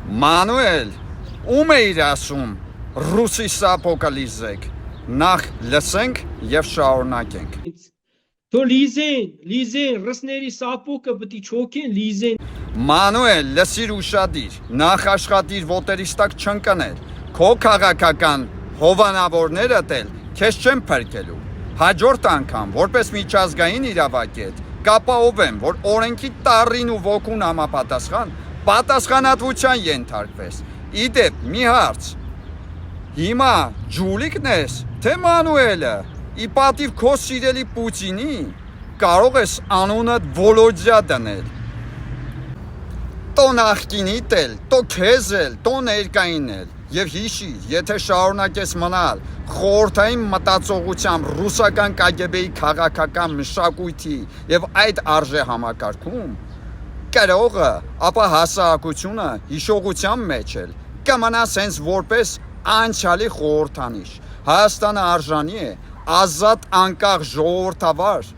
Մանուել, ում էիր ասում ռուսիս ապոկալիպսեք, նախ լսենք և շարունակենք։ Թո լիզեն, ռսների սապոկը պտի չոքեն, լիզեն։ Մանուել, լսիր ուշադիր, նախ աշխատիր ոտերիս տակ չընկնել, քո քաղաքական հովանավորներդ էլ քեզ չեն փրկելու։ Հաջորդ անգամ, որպես միջազգային իրավագետ, կապահովեմ, որ օրենքի տառին ու ոգուն համապատասխան պատասխանատվության ենթարկվես։ Իդեպ, մի հարց, հիմա Ջուլիկն ես, թե Մանուելը, ի պատիվ քո սիրելի Պուտինի, կարող ես անունդ Վոլոդյա դնել։ Տո նախկինիդ էլ, տո քեզ էլ, տո ներկային էլ, և հիշիր, եթե շարունակես մնալ խորհրդային մտածողությամբ ռուսական կագեբեի քաղաքական մշակույթի և այդ արժե համակարգում, կրողը, ապա հասարակությունը հիշողության մեջ էլ կմնա սենց որպես անցյալի խորհրդանիշ։ Հայաստանը արժանի է ազատ անկախ ժողովրդավար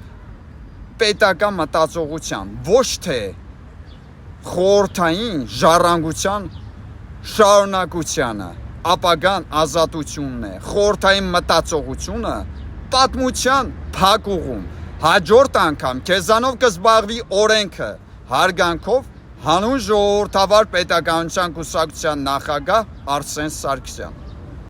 պետական մտածողության, ոչ թե խորհրդային ժառանգության շարունակությանը, ապագան ազատությունն է, խորհրդային մտածողությունը պատմության փակուղում, հաջորդ անգամ քեզանով կզբաղվի օրենքը, հարգանքով հանուն ժողովրդավար պետականության կուսակցության նախագահ Արսեն Սարգսյան։